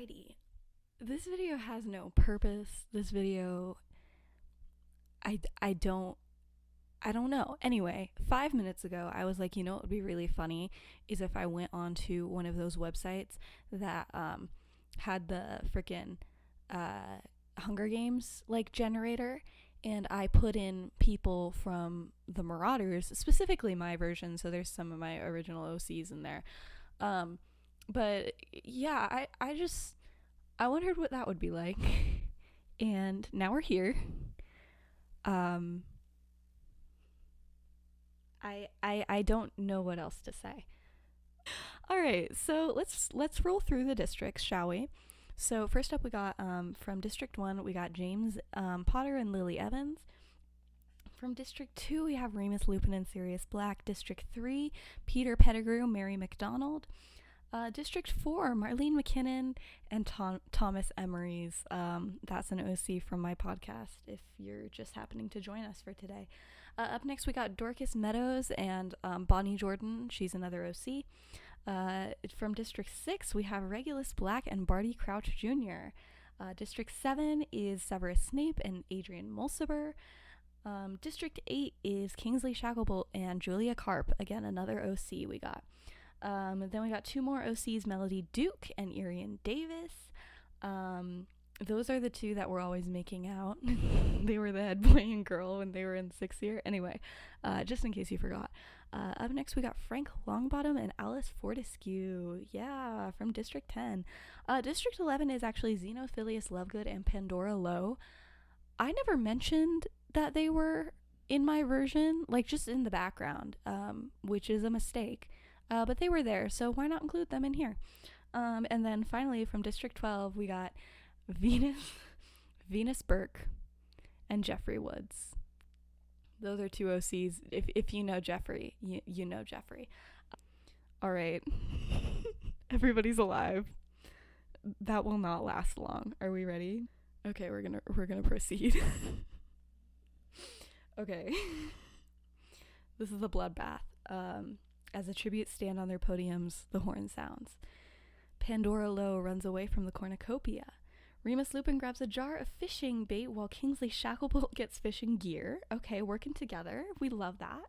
Alrighty. This video has no purpose. This video, I don't know. Anyway, 5 minutes ago, I was like, you know what would be really funny is if I went onto one of those websites that had the freaking Hunger Games like generator, and I put in people from the Marauders, specifically my version. So there's some of my original OCs in there. But yeah, I wondered what that would be like, and now we're here. Um, I don't know what else to say. All right, so let's roll through the districts, shall we? So first up, we got from District 1, we got James Potter and Lily Evans. From District 2, we have Remus Lupin and Sirius Black. District 3, Peter Pettigrew, Mary McDonald. District 4, Marlene McKinnon and Thomas Emery's. That's an OC from my podcast if you're just happening to join us for today. Up next, we got Dorcas Meadows and Bonnie Jordan. She's another OC. From District 6, we have Regulus Black and Barty Crouch Jr. District 7 is Severus Snape and Adrian Mulciber. District 8 is Kingsley Shacklebolt and Julia Carp. Again, another OC we got. Then we got two more OCs, Melody Duke and Irian Davis. Those are the two that were always making out. They were the head boy and girl when they were in 6th year. Anyway, just in case you forgot. Up next, we got Frank Longbottom and Alice Fortescue. Yeah, from District 10. District 11 is actually Xenophilius Lovegood and Pandora Lowe. I never mentioned that they were in my version, like just in the background, which is a mistake. But they were there, so why not include them in here? And then finally, from District 12, we got Venus Burke and Jeffrey Woods. Those are two OCs. If you know Jeffrey, you know Jeffrey. All right. Everybody's alive. That will not last long. Are we ready? Okay, we're gonna proceed. Okay. This is the bloodbath. As a tribute stand on their podiums, the horn sounds. Pandora Lowe runs away from the cornucopia. Remus Lupin grabs a jar of fishing bait while Kingsley Shacklebolt gets fishing gear. Okay, working together. We love that.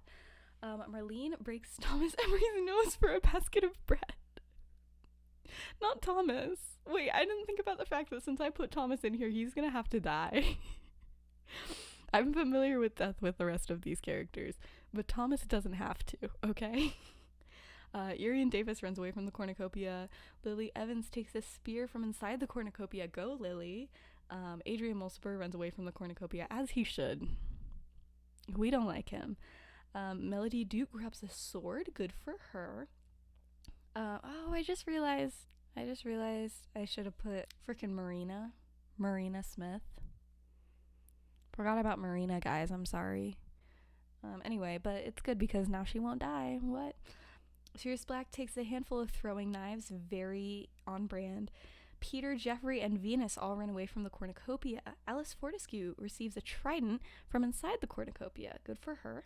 Marlene breaks Thomas Emery's nose for a basket of bread. Not Thomas. Wait, I didn't think about the fact that since I put Thomas in here, he's gonna have to die. I'm familiar with death with the rest of these characters, but Thomas doesn't have to, okay? Irian Davis runs away from the cornucopia. Lily Evans takes a spear from inside the cornucopia. Go, Lily. Adrian Mulciber runs away from the cornucopia, as he should. We don't like him. Melody Duke grabs a sword. Good for her. I just realized I should have put frickin' Marina Smith. Forgot about Marina, guys. I'm sorry. Anyway, but it's good because now she won't die. What? Sirius Black takes a handful of throwing knives, very on brand. Peter, Jeffrey, and Venus all run away from the cornucopia. Alice Fortescue receives a trident from inside the cornucopia. Good for her.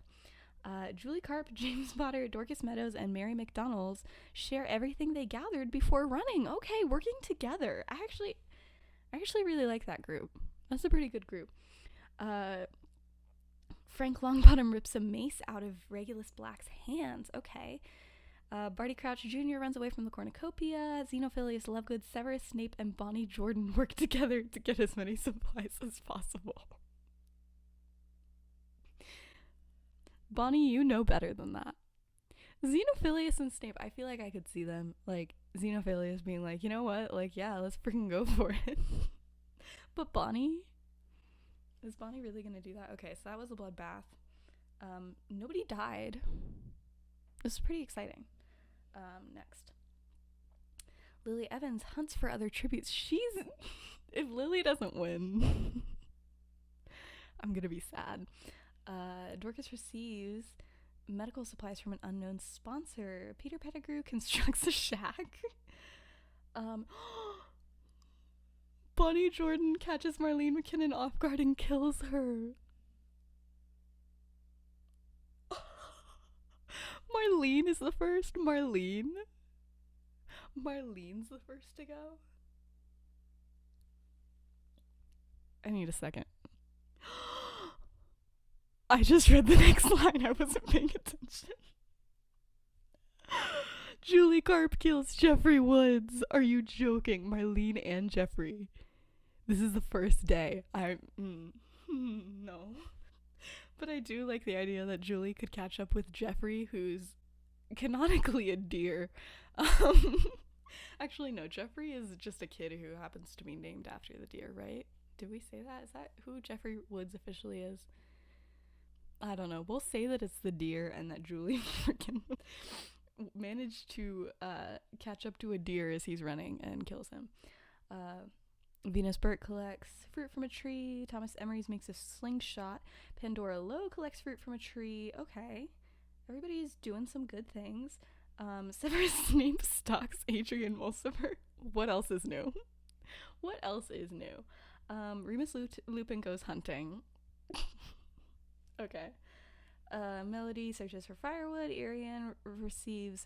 Julie Carp, James Potter, Dorcas Meadows, and Mary McDonald share everything they gathered before running. Okay, working together. I actually really like that group. That's a pretty good group. Frank Longbottom rips a mace out of Regulus Black's hands. Okay. Barty Crouch Jr. runs away from the cornucopia. Xenophilius Lovegood, Severus Snape, and Bonnie Jordan work together to get as many supplies as possible. Bonnie, you know better than that. Xenophilius and Snape, I feel like I could see them, like, Xenophilius being like, you know what, like, yeah, let's freaking go for it. But Bonnie? Is Bonnie really gonna do that? Okay, so that was a bloodbath. Nobody died. This is pretty exciting. Next. Lily Evans hunts for other tributes. If Lily doesn't win, I'm gonna be sad. Dorcas receives medical supplies from an unknown sponsor. Peter Pettigrew constructs a shack. Bonnie Jordan catches Marlene McKinnon off guard and kills her. Marlene is the first. Marlene's the first to go. I need a second. I just read the next line. I wasn't paying attention. Julie Carp kills Jeffrey Woods. Are you joking? Marlene and Jeffrey. This is the first day. No. But I do like the idea that Julie could catch up with Jeffrey, who's canonically a deer. Actually, no. Jeffrey is just a kid who happens to be named after the deer, right? Did we say that? Is that who Jeffrey Woods officially is? I don't know. We'll say that it's the deer and that Julie freaking managed to catch up to a deer as he's running and kills him. Venus Burt collects fruit from a tree. Thomas Emery's makes a slingshot. Pandora Lowe collects fruit from a tree. Okay. Everybody's doing some good things. Severus Snape stalks Adrian Mulciber. What else is new? What else is new? Remus Lupin goes hunting. Okay. Melody searches for firewood. Arian receives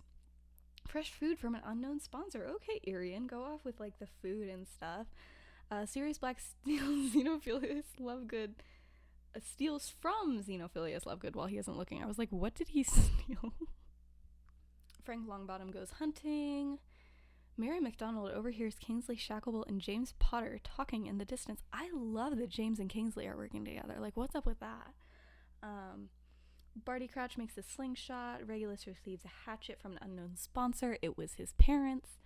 fresh food from an unknown sponsor. Okay, Arian, go off with like the food and stuff. Sirius Black steals Xenophilius Lovegood. Steals from Xenophilius Lovegood while he isn't looking. I was like, what did he steal? Frank Longbottom goes hunting. Mary MacDonald overhears Kingsley Shacklebolt and James Potter talking in the distance. I love that James and Kingsley are working together. Like, what's up with that? Barty Crouch makes a slingshot. Regulus receives a hatchet from an unknown sponsor. It was his parents.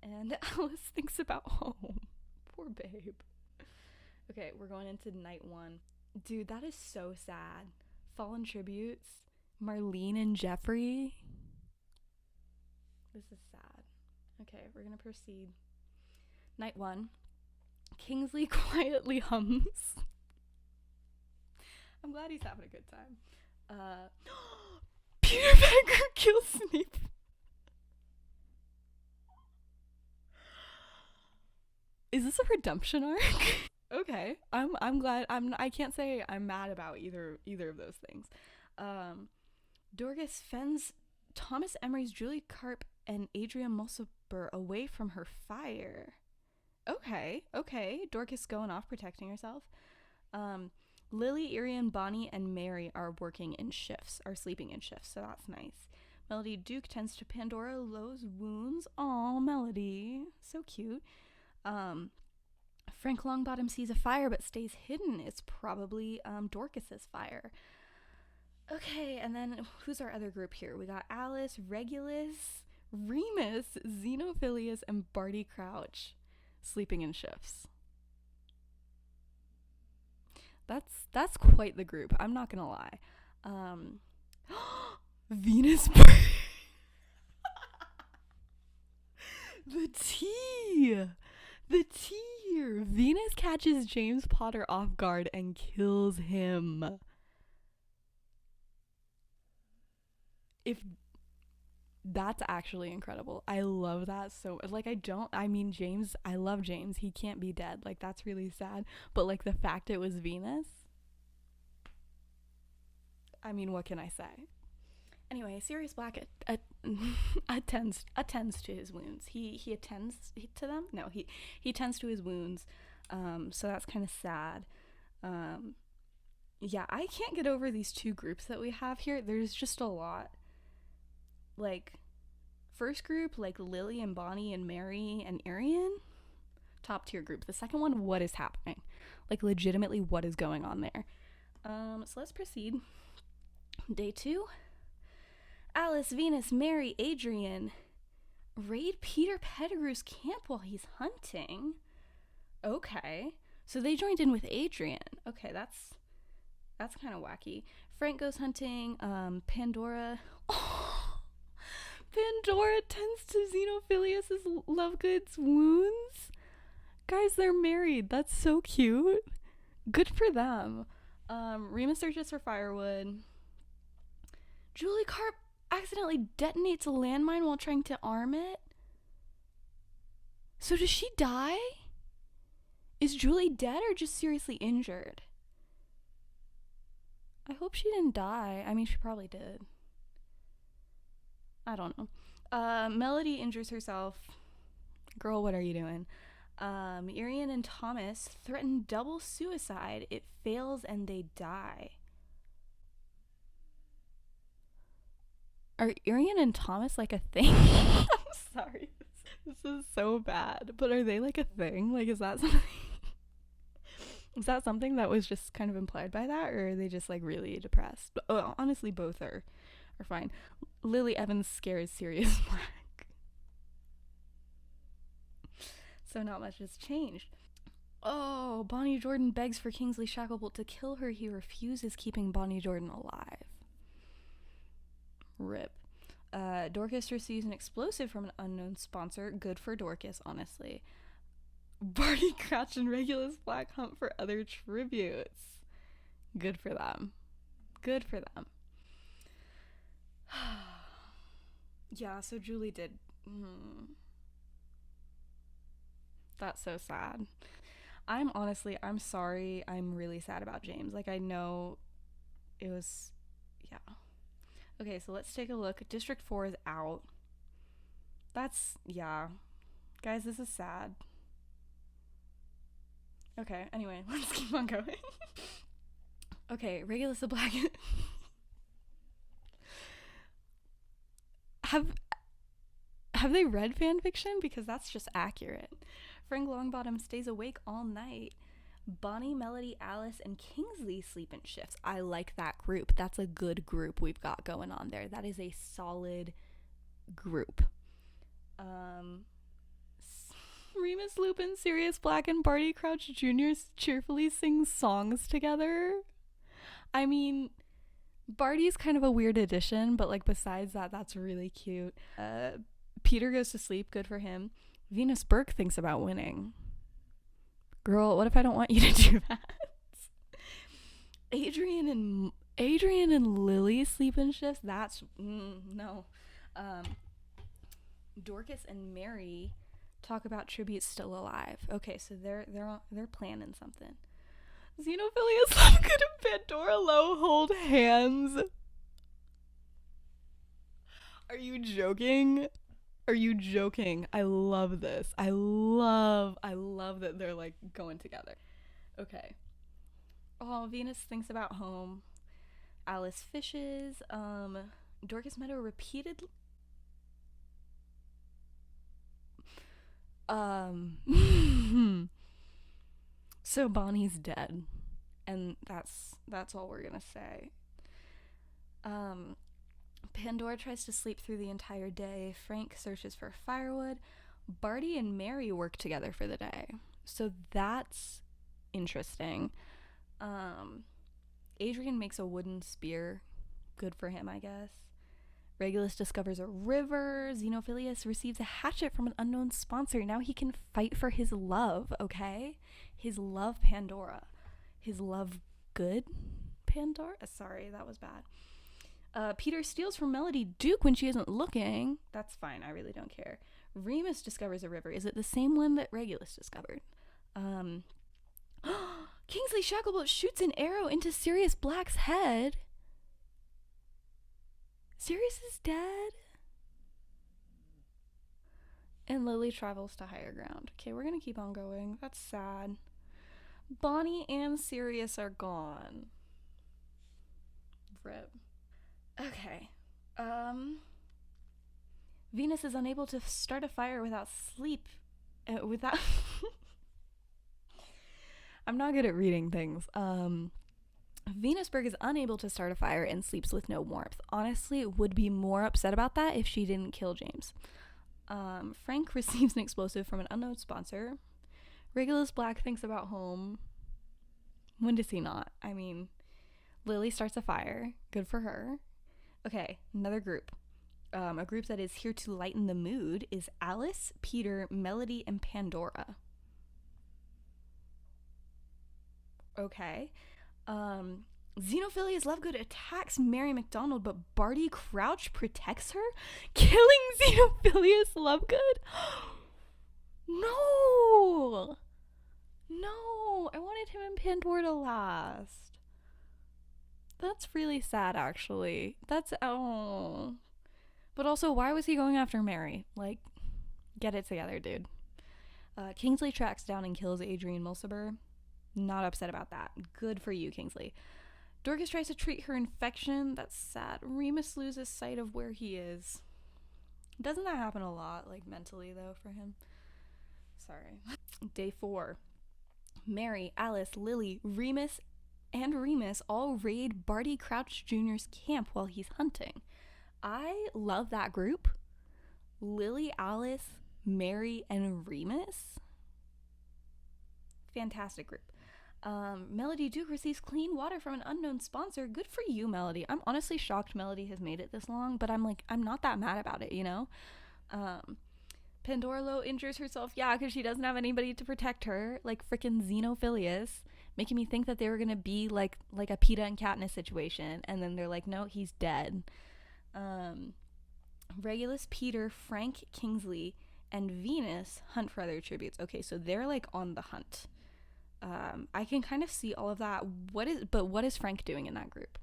And Alice thinks about home. Poor babe. Okay, we're going into night 1. Dude, that is so sad. Fallen tributes. Marlene and Jeffrey. This is sad. Okay, we're gonna proceed. Night 1. Kingsley quietly hums. I'm glad he's having a good time. Peter Pettigrew kills Snape. Is this a redemption arc? Okay, I'm glad. I can't say I'm mad about either of those things. Dorcas fends Thomas Emery's Julie Carp and Adrian Mulciber away from her fire. Okay. Dorcas going off protecting herself. Lily, Arian, Bonnie, and Mary are sleeping in shifts, so that's nice. Melody Duke tends to Pandora Lowe's wounds. Aw, Melody. So cute. Frank Longbottom sees a fire but stays hidden. It's probably Dorcas's fire. Okay, and then who's our other group here? We got Alice, Regulus, Remus, Xenophilius, and Barty Crouch sleeping in shifts. That's quite the group. I'm not gonna lie. Venus. The tea here. Venus catches James Potter off guard and kills him. That's actually incredible. I love that so like James, I love James. He can't be dead. Like, that's really sad. But like the fact it was Venus, I mean, what can I say? Anyway, Sirius Black attends to his wounds. He attends to them? No, he tends to his wounds. So that's kind of sad. Yeah, I can't get over these two groups that we have here. There's just a lot. Like, first group, like Lily and Bonnie and Mary and Arian, top tier group. The second one, what is happening? Like, legitimately, what is going on there? So let's proceed. Day 2. Alice, Venus, Mary, Adrian raid Peter Pettigrew's camp while he's hunting. Okay, so they joined in with Adrian. Okay, that's kind of wacky. Frank goes hunting. Pandora tends to Xenophilius' Lovegood's wounds. Guys, they're married. That's so cute. Good for them. Remus searches for firewood. Julie Carp accidentally detonates a landmine while trying to arm it. So does she die? Is Julie dead or just seriously injured? I hope she didn't die. I mean, she probably did. I don't know. Melody injures herself. Girl, what are you doing? Irian and Thomas threaten double suicide. It fails and they die. Are Irian and Thomas like a thing? I'm sorry. This is so bad. But are they like a thing? Like, is that something? Is that something that was just kind of implied by that? Or are they just like really depressed? But, honestly, both are fine. Lily Evans scares Sirius Black. So not much has changed. Oh, Bonnie Jordan begs for Kingsley Shacklebolt to kill her. He refuses, keeping Bonnie Jordan alive. Rip. Dorcas receives an explosive from an unknown sponsor. Good for Dorcas, honestly. Barty Crouch and Regulus Black hunt for other tributes. Good for them. Good for them. Yeah, so Julie did. That's so sad. I'm sorry. I'm really sad about James. Like, I know it was, yeah. Okay, so let's take a look. District 4 is out. That's, yeah. Guys, this is sad. Okay, anyway, let's keep on going. Okay, Regulus the Black. Have they read fanfiction? Because that's just accurate. Frank Longbottom stays awake all night. Bonnie, Melody, Alice, and Kingsley sleep in shifts. I like that group. That's a good group we've got going on there. That is a solid group. Remus Lupin, Sirius Black, and Barty Crouch Jr. cheerfully sing songs together. I mean, Barty's kind of a weird addition, but like besides that, that's really cute. Peter goes to sleep. Good for him. Venus Burke thinks about winning. Girl, what if I don't want you to do that? Adrian and Lily sleep in shifts. That's no. Dorcas and Mary talk about tributes still alive. Okay, so they're planning something. Xenophilius Lovegood and Pandora Lowe hold hands. Are you joking? Are you joking? I love this. I love that they're like going together. Okay. Oh, Venus thinks about home. Alice fishes. Dorcas Meadow repeatedly. So Bonnie's dead, and that's all we're gonna say. Pandora tries to sleep through the entire day. Frank searches for firewood. Barty and Mary work together for the day, so that's interesting. Adrian makes a wooden spear. Good for him, I guess. Regulus discovers a river. Xenophilius receives a hatchet from an unknown sponsor. Now he can fight for his love, okay? His love, Pandora. His love, good Pandora? Sorry, that was bad. Peter steals from Melody Duke when she isn't looking. That's fine, I really don't care. Remus discovers a river. Is it the same one that Regulus discovered? Kingsley Shacklebolt shoots an arrow into Sirius Black's head. Sirius is dead. And Lily travels to higher ground. Okay, we're gonna keep on going. That's sad. Bonnie and Sirius are gone. Rip. Okay. Venus is unable to start a fire without sleep. Without. I'm not good at reading things. Venusberg is unable to start a fire and sleeps with no warmth. Honestly, would be more upset about that if she didn't kill James. Frank receives an explosive from an unknown sponsor. Regulus Black thinks about home. When does he not? I mean, Lily starts a fire. Good for her. Okay, another group. A group that is here to lighten the mood is Alice, Peter, Melody, and Pandora. Okay. Xenophilius Lovegood attacks Mary McDonald, but Barty Crouch protects her, killing Xenophilius Lovegood. No, I wanted him and Pandora to last. That's really sad, actually. But also, why was he going after Mary? Like, get it together, dude. Kingsley tracks down and kills Adrian Mulciber. Not upset about that. Good for you, Kingsley. Dorcas tries to treat her infection. That's sad. Remus loses sight of where he is. Doesn't that happen a lot, like mentally, though, for him? Sorry. Day 4. Mary, Alice, Lily, Remus all raid Barty Crouch Jr.'s camp while he's hunting. I love that group. Lily, Alice, Mary, and Remus. Fantastic group. Melody Duke receives clean water from an unknown sponsor. Good for you, Melody. I'm honestly shocked Melody has made it this long, but I'm not that mad about it, you know? Pandora Lowe injures herself, yeah, because she doesn't have anybody to protect her, like freaking Xenophilius, making me think that they were gonna be like a Peeta and Katniss situation, and then they're like, no, he's dead. Regulus, Peter, Frank, Kingsley, and Venus hunt for other tributes. Okay, so they're like on the hunt. I can kind of see all of that. What is Frank doing in that group?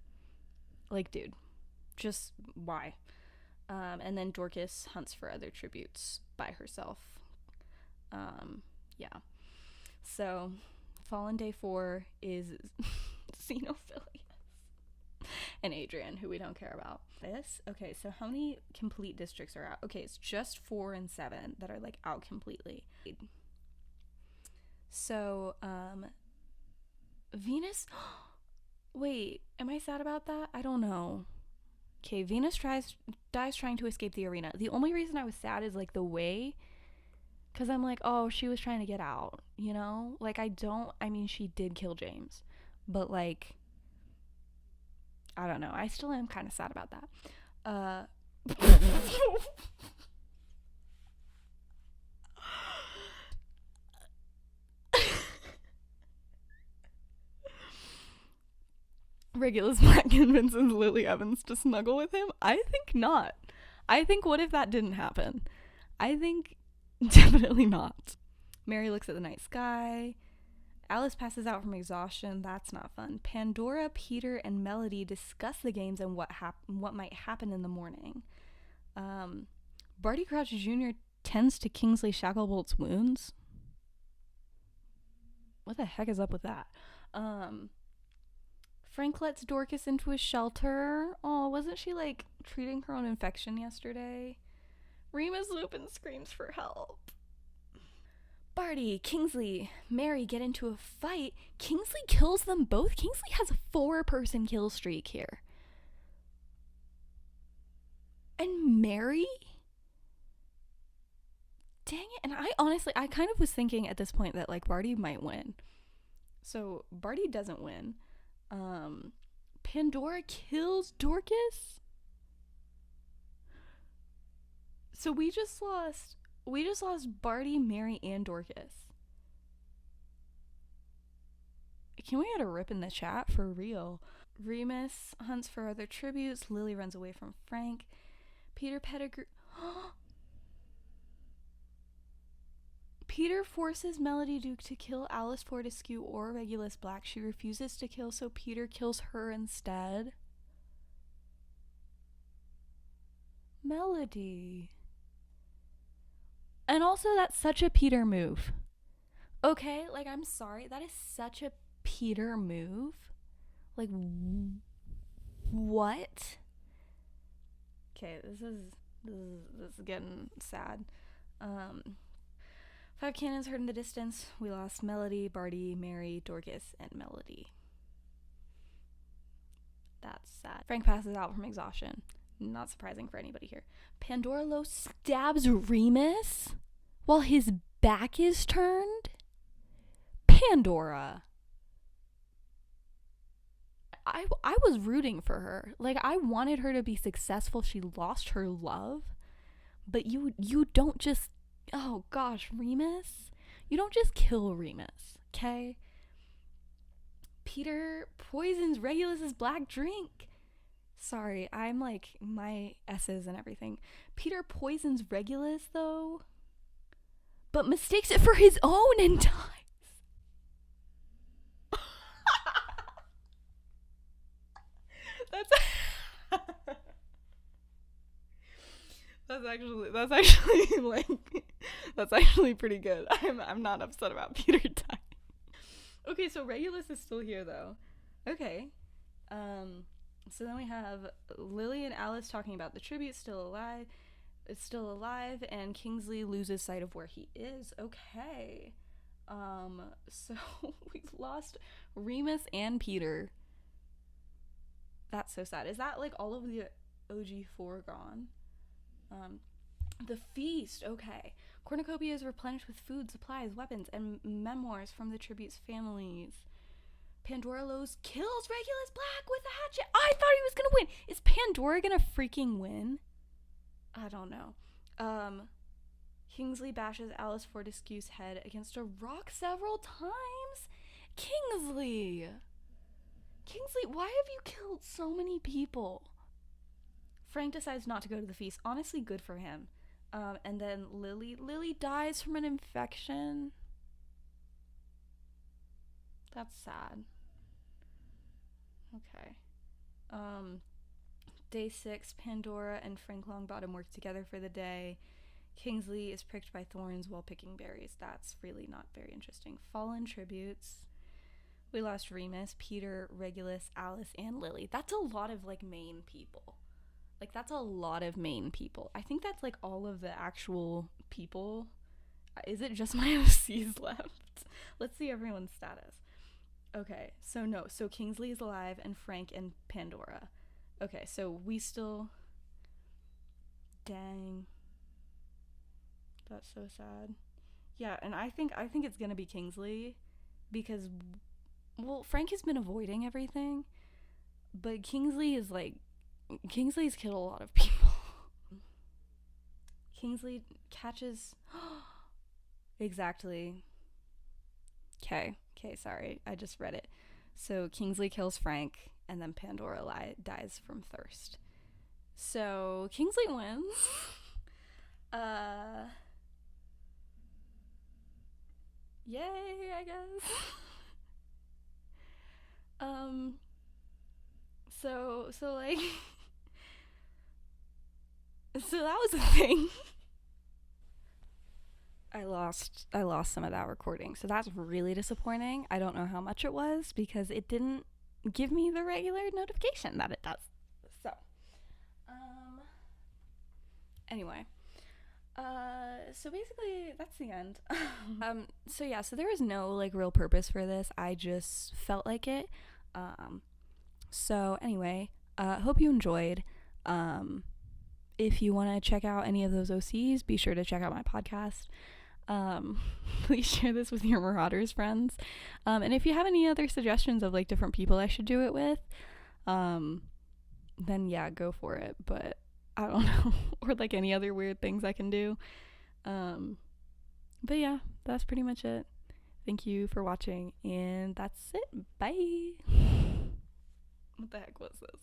Like, dude, just why? And then Dorcas hunts for other tributes by herself. Yeah. So, Fallen Day 4 is Xenophilius and Adrian, who we don't care about. Okay, so how many complete districts are out? Okay, it's just 4 and 7 that are like out completely. So, Venus, wait, am I sad about that? I don't know. Okay, Venus dies trying to escape the arena. The only reason I was sad is like the way, because I'm like, oh, she was trying to get out, you know? Like, I mean, she did kill James, but like, I don't know. I still am kind of sad about that. Regulus Black convinces Lily Evans to snuggle with him? I think not. I think, what if that didn't happen? I think definitely not. Mary looks at the night sky. Alice passes out from exhaustion. That's not fun. Pandora, Peter, and Melody discuss the games and what might happen in the morning. Barty Crouch Jr. tends to Kingsley Shacklebolt's wounds. What the heck is up with that? Frank lets Dorcas into his shelter. Oh, wasn't she like treating her own infection yesterday? Remus Lupin screams for help. Barty, Kingsley, Mary get into a fight. Kingsley kills them both. Kingsley has a 4-person kill streak here. And Mary? Dang it. And I kind of was thinking at this point that like Barty might win. So Barty doesn't win. Pandora kills Dorcas. So we just lost Barty, Mary, and Dorcas. Can we get a rip in the chat for real? Remus hunts for other tributes. Lily runs away from Frank. Peter Pettigrew. Peter forces Melody Duke to kill Alice Fortescue or Regulus Black. She refuses to kill, so Peter kills her instead. Melody. And also, that's such a Peter move. Okay, like, I'm sorry. That is such a Peter move. Like, what? Okay, this is getting sad. 5 cannons heard in the distance. We lost Melody, Barty, Mary, Dorcas, and Melody. That's sad. Frank passes out from exhaustion. Not surprising for anybody here. Pandora Lowe stabs Remus while his back is turned. Pandora. I was rooting for her. Like, I wanted her to be successful. She lost her love. But you don't just... Oh, gosh, Remus? You don't just kill Remus, okay? Peter poisons Regulus's black drink. Sorry, I'm like, my S's and everything. Peter poisons Regulus, though, but mistakes it for his own and dies. That's actually like, That's actually pretty good. I'm not upset about Peter dying. Okay, so Regulus is still here though. Okay. So then we have Lily and Alice talking about the tribute still alive. It's still alive, and Kingsley loses sight of where he is. Okay. So we've lost Remus and Peter. That's so sad. Is that like all of the OG4 gone? The feast. Okay. Cornucopia is replenished with food, supplies, weapons, and memoirs from the tribute's families. Pandora Lowe's kills Regulus Black with a hatchet. I thought he was gonna win. Is Pandora gonna freaking win? I don't know. Kingsley bashes Alice Fortescue's head against a rock several times. Kingsley, why have you killed so many people? Frank decides not to go to the feast. Honestly, good for him. And then Lily dies from an infection. That's sad. Okay. Day 6, Pandora and Frank Longbottom work together for the day. Kingsley is pricked by thorns while picking berries. That's really not very interesting. Fallen tributes. We lost Remus, Peter, Regulus, Alice, and Lily. That's a lot of, like, main people. Like, that's a lot of main people. I think that's, like, all of the actual people. Is it just my OCs left? Let's see everyone's status. Okay, so no. So Kingsley is alive, and Frank and Pandora. Okay, so we still... Dang. That's so sad. Yeah, and I think it's gonna be Kingsley, because, well, Frank has been avoiding everything, but Kingsley's killed a lot of people. Kingsley catches... Exactly. Okay, sorry, I just read it. So Kingsley kills Frank, and then Pandora dies from thirst. So Kingsley wins. Yay, I guess. So like, so that was a thing. I lost some of that recording, so that's really disappointing. I don't know how much it was because it didn't give me the regular notification that it does. So, anyway, so basically that's the end. So yeah, so there was no like real purpose for this. I just felt like it. So anyway, hope you enjoyed. If you want to check out any of those OCs, be sure to check out my podcast. Please share this with your Marauders friends. And if you have any other suggestions of like different people I should do it with, then yeah, go for it. But I don't know, or like any other weird things I can do. But yeah, that's pretty much it. Thank you for watching, and that's it. Bye. What the heck was this?